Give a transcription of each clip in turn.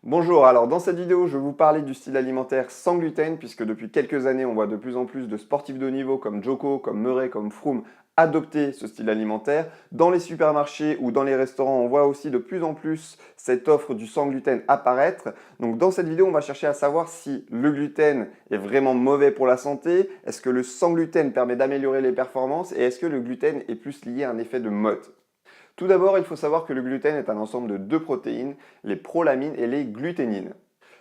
Bonjour, alors dans cette vidéo, je vais vous parler du style alimentaire sans gluten, puisque depuis quelques années, on voit de plus en plus de sportifs de haut niveau comme Joko, comme Murray, comme Froome adopter ce style alimentaire. Dans les supermarchés ou dans les restaurants, on voit aussi de plus en plus cette offre du sans gluten apparaître. Donc dans cette vidéo, on va chercher à savoir si le gluten est vraiment mauvais pour la santé, est-ce que le sans gluten permet d'améliorer les performances et est-ce que le gluten est plus lié à un effet de mode. Tout d'abord, il faut savoir que le gluten est un ensemble de deux protéines, les prolamines et les gluténines.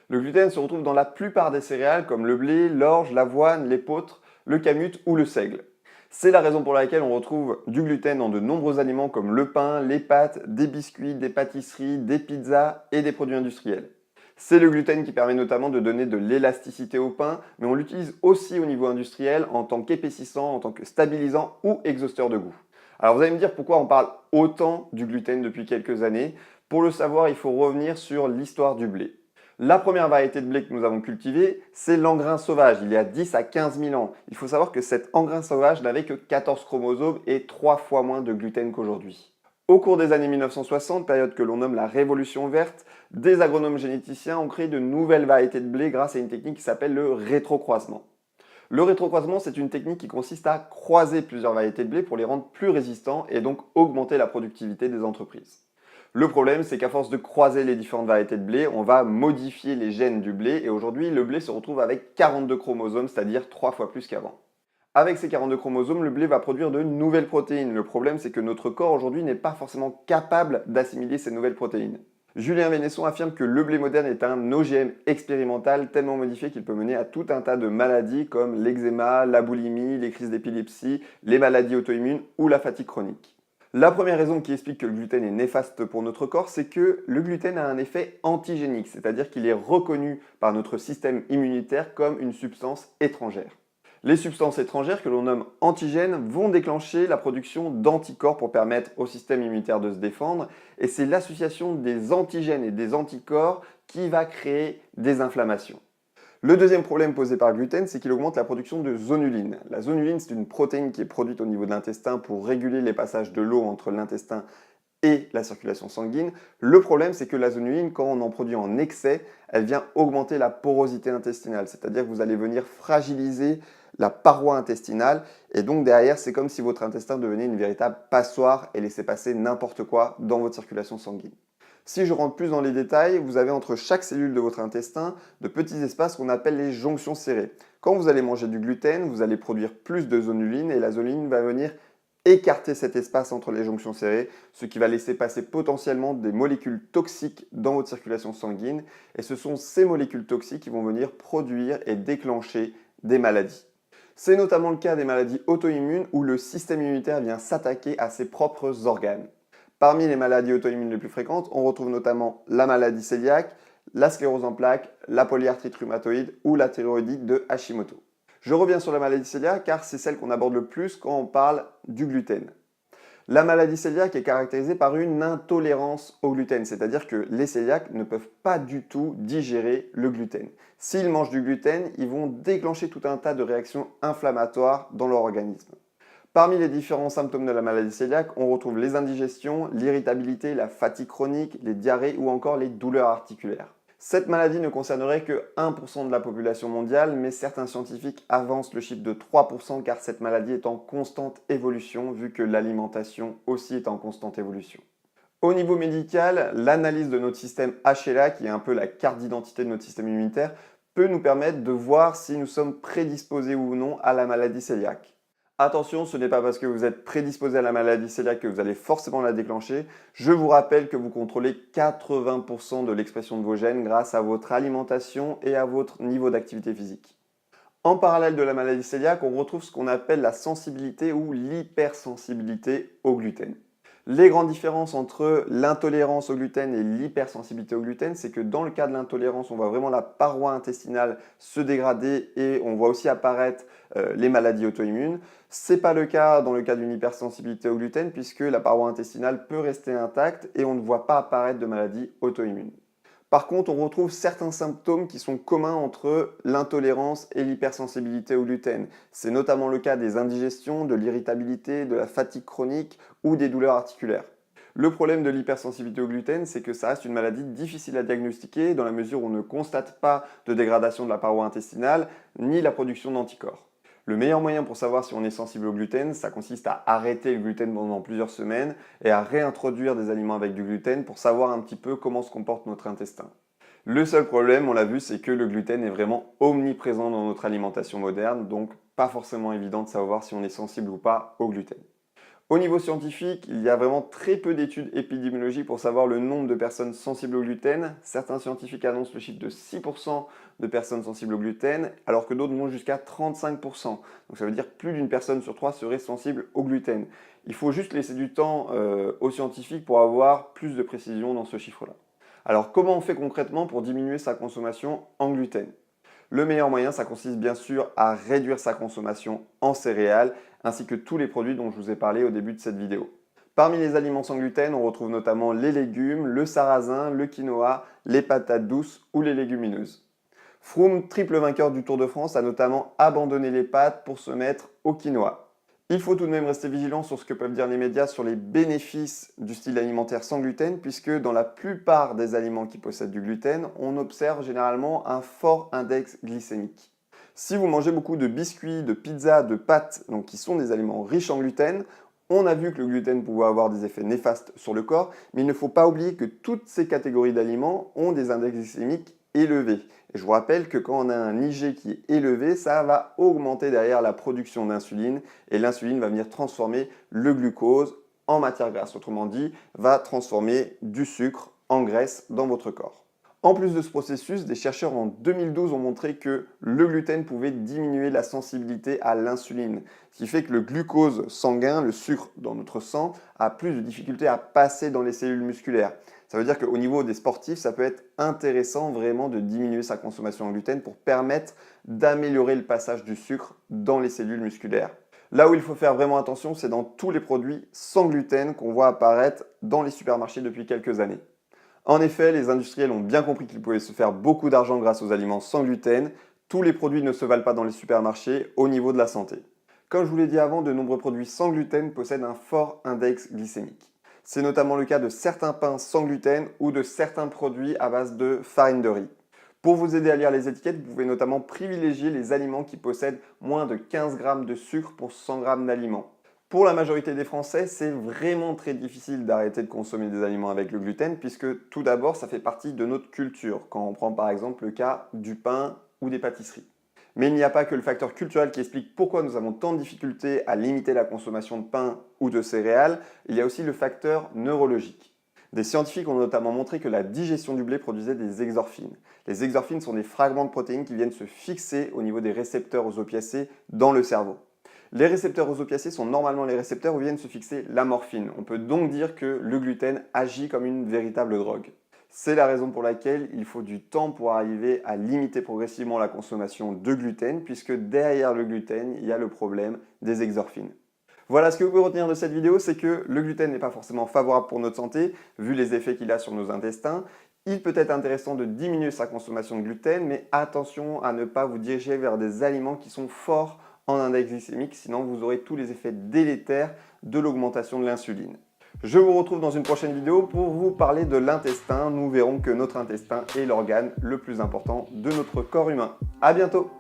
Le gluten se retrouve dans la plupart des céréales comme le blé, l'orge, l'avoine, l'épeautre, le kamut ou le seigle. C'est la raison pour laquelle on retrouve du gluten dans de nombreux aliments comme le pain, les pâtes, des biscuits, des pâtisseries, des pizzas et des produits industriels. C'est le gluten qui permet notamment de donner de l'élasticité au pain, mais on l'utilise aussi au niveau industriel en tant qu'épaississant, en tant que stabilisant ou exhausteur de goût. Alors vous allez me dire pourquoi on parle autant du gluten depuis quelques années. Pour le savoir, il faut revenir sur l'histoire du blé. La première variété de blé que nous avons cultivée, c'est l'engrain sauvage, il y a 10 à 15 000 ans. Il faut savoir que cet engrain sauvage n'avait que 14 chromosomes et 3 fois moins de gluten qu'aujourd'hui. Au cours des années 1960, période que l'on nomme la Révolution verte, des agronomes généticiens ont créé de nouvelles variétés de blé grâce à une technique qui s'appelle le rétrocroisement. Le rétrocroisement, c'est une technique qui consiste à croiser plusieurs variétés de blé pour les rendre plus résistants et donc augmenter la productivité des entreprises. Le problème, c'est qu'à force de croiser les différentes variétés de blé, on va modifier les gènes du blé et aujourd'hui, le blé se retrouve avec 42 chromosomes, c'est-à-dire 3 fois plus qu'avant. Avec ces 42 chromosomes, le blé va produire de nouvelles protéines. Le problème, c'est que notre corps aujourd'hui n'est pas forcément capable d'assimiler ces nouvelles protéines. Julien Vénesson affirme que le blé moderne est un OGM expérimental tellement modifié qu'il peut mener à tout un tas de maladies comme l'eczéma, la boulimie, les crises d'épilepsie, les maladies auto-immunes ou la fatigue chronique. La première raison qui explique que le gluten est néfaste pour notre corps, c'est que le gluten a un effet antigénique, c'est-à-dire qu'il est reconnu par notre système immunitaire comme une substance étrangère. Les substances étrangères que l'on nomme antigènes vont déclencher la production d'anticorps pour permettre au système immunitaire de se défendre et c'est l'association des antigènes et des anticorps qui va créer des inflammations. Le deuxième problème posé par le gluten, c'est qu'il augmente la production de zonuline. La zonuline, c'est une protéine qui est produite au niveau de l'intestin pour réguler les passages de l'eau entre l'intestin et la circulation sanguine. Le problème, c'est que la zonuline, quand on en produit en excès, elle vient augmenter la porosité intestinale, c'est-à-dire que vous allez venir fragiliser la paroi intestinale et donc derrière, c'est comme si votre intestin devenait une véritable passoire et laissait passer n'importe quoi dans votre circulation sanguine. Si je rentre plus dans les détails, vous avez entre chaque cellule de votre intestin de petits espaces qu'on appelle les jonctions serrées. Quand vous allez manger du gluten, vous allez produire plus de zonuline et la zonuline va venir écarter cet espace entre les jonctions serrées, ce qui va laisser passer potentiellement des molécules toxiques dans votre circulation sanguine. Et ce sont ces molécules toxiques qui vont venir produire et déclencher des maladies. C'est notamment le cas des maladies auto-immunes où le système immunitaire vient s'attaquer à ses propres organes. Parmi les maladies auto-immunes les plus fréquentes, on retrouve notamment la maladie cœliaque, la sclérose en plaques, la polyarthrite rhumatoïde ou la thyroïdite de Hashimoto. Je reviens sur la maladie cœliaque car c'est celle qu'on aborde le plus quand on parle du gluten. La maladie cœliaque est caractérisée par une intolérance au gluten, c'est-à-dire que les cœliaques ne peuvent pas du tout digérer le gluten. S'ils mangent du gluten, ils vont déclencher tout un tas de réactions inflammatoires dans leur organisme. Parmi les différents symptômes de la maladie cœliaque, on retrouve les indigestions, l'irritabilité, la fatigue chronique, les diarrhées ou encore les douleurs articulaires. Cette maladie ne concernerait que 1% de la population mondiale, mais certains scientifiques avancent le chiffre de 3% car cette maladie est en constante évolution vu que l'alimentation aussi est en constante évolution. Au niveau médical, l'analyse de notre système HLA, qui est un peu la carte d'identité de notre système immunitaire, peut nous permettre de voir si nous sommes prédisposés ou non à la maladie cœliaque. Attention, ce n'est pas parce que vous êtes prédisposé à la maladie cœliaque que vous allez forcément la déclencher. Je vous rappelle que vous contrôlez 80% de l'expression de vos gènes grâce à votre alimentation et à votre niveau d'activité physique. En parallèle de la maladie cœliaque, on retrouve ce qu'on appelle la sensibilité ou l'hypersensibilité au gluten. Les grandes différences entre l'intolérance au gluten et l'hypersensibilité au gluten, c'est que dans le cas de l'intolérance, on voit vraiment la paroi intestinale se dégrader et on voit aussi apparaître les maladies auto-immunes. Ce n'est pas le cas dans le cas d'une hypersensibilité au gluten puisque la paroi intestinale peut rester intacte et on ne voit pas apparaître de maladies auto-immunes. Par contre, on retrouve certains symptômes qui sont communs entre l'intolérance et l'hypersensibilité au gluten. C'est notamment le cas des indigestions, de l'irritabilité, de la fatigue chronique ou des douleurs articulaires. Le problème de l'hypersensibilité au gluten, c'est que ça reste une maladie difficile à diagnostiquer dans la mesure où on ne constate pas de dégradation de la paroi intestinale ni la production d'anticorps. Le meilleur moyen pour savoir si on est sensible au gluten, ça consiste à arrêter le gluten pendant plusieurs semaines et à réintroduire des aliments avec du gluten pour savoir un petit peu comment se comporte notre intestin. Le seul problème, on l'a vu, c'est que le gluten est vraiment omniprésent dans notre alimentation moderne, donc pas forcément évident de savoir si on est sensible ou pas au gluten. Au niveau scientifique, il y a vraiment très peu d'études épidémiologiques pour savoir le nombre de personnes sensibles au gluten. Certains scientifiques annoncent le chiffre de 6% de personnes sensibles au gluten, alors que d'autres vont jusqu'à 35%. Donc ça veut dire que plus d'une personne sur trois serait sensible au gluten. Il faut juste laisser du temps aux scientifiques pour avoir plus de précision dans ce chiffre-là. Alors comment on fait concrètement pour diminuer sa consommation en gluten? Le meilleur moyen, ça consiste bien sûr à réduire sa consommation en céréales, ainsi que tous les produits dont je vous ai parlé au début de cette vidéo. Parmi les aliments sans gluten, on retrouve notamment les légumes, le sarrasin, le quinoa, les patates douces ou les légumineuses. Froome, triple vainqueur du Tour de France, a notamment abandonné les pâtes pour se mettre au quinoa. Il faut tout de même rester vigilant sur ce que peuvent dire les médias sur les bénéfices du style alimentaire sans gluten, puisque dans la plupart des aliments qui possèdent du gluten, on observe généralement un fort index glycémique. Si vous mangez beaucoup de biscuits, de pizzas, de pâtes, donc qui sont des aliments riches en gluten, on a vu que le gluten pouvait avoir des effets néfastes sur le corps, mais il ne faut pas oublier que toutes ces catégories d'aliments ont des index glycémiques élevés. Et je vous rappelle que quand on a un IG qui est élevé, ça va augmenter derrière la production d'insuline et l'insuline va venir transformer le glucose en matière grasse. Autrement dit, va transformer du sucre en graisse dans votre corps. En plus de ce processus, des chercheurs en 2012 ont montré que le gluten pouvait diminuer la sensibilité à l'insuline, ce qui fait que le glucose sanguin, le sucre dans notre sang, a plus de difficultés à passer dans les cellules musculaires. Ça veut dire qu'au niveau des sportifs, ça peut être intéressant vraiment de diminuer sa consommation en gluten pour permettre d'améliorer le passage du sucre dans les cellules musculaires. Là où il faut faire vraiment attention, c'est dans tous les produits sans gluten qu'on voit apparaître dans les supermarchés depuis quelques années. En effet, les industriels ont bien compris qu'ils pouvaient se faire beaucoup d'argent grâce aux aliments sans gluten. Tous les produits ne se valent pas dans les supermarchés au niveau de la santé. Comme je vous l'ai dit avant, de nombreux produits sans gluten possèdent un fort index glycémique. C'est notamment le cas de certains pains sans gluten ou de certains produits à base de farine de riz. Pour vous aider à lire les étiquettes, vous pouvez notamment privilégier les aliments qui possèdent moins de 15 g de sucre pour 100 g d'aliments. Pour la majorité des Français, c'est vraiment très difficile d'arrêter de consommer des aliments avec le gluten puisque tout d'abord, ça fait partie de notre culture, quand on prend par exemple le cas du pain ou des pâtisseries. Mais il n'y a pas que le facteur culturel qui explique pourquoi nous avons tant de difficultés à limiter la consommation de pain ou de céréales, il y a aussi le facteur neurologique. Des scientifiques ont notamment montré que la digestion du blé produisait des exorphines. Les exorphines sont des fragments de protéines qui viennent se fixer au niveau des récepteurs aux opiacés dans le cerveau. Les récepteurs aux opiacés sont normalement les récepteurs où viennent se fixer la morphine. On peut donc dire que le gluten agit comme une véritable drogue. C'est la raison pour laquelle il faut du temps pour arriver à limiter progressivement la consommation de gluten, puisque derrière le gluten, il y a le problème des exorphines. Voilà, ce que vous pouvez retenir de cette vidéo, c'est que le gluten n'est pas forcément favorable pour notre santé, vu les effets qu'il a sur nos intestins. Il peut être intéressant de diminuer sa consommation de gluten, mais attention à ne pas vous diriger vers des aliments qui sont forts en index glycémique, sinon vous aurez tous les effets délétères de l'augmentation de l'insuline. Je vous retrouve dans une prochaine vidéo pour vous parler de l'intestin. Nous verrons que notre intestin est l'organe le plus important de notre corps humain. À bientôt!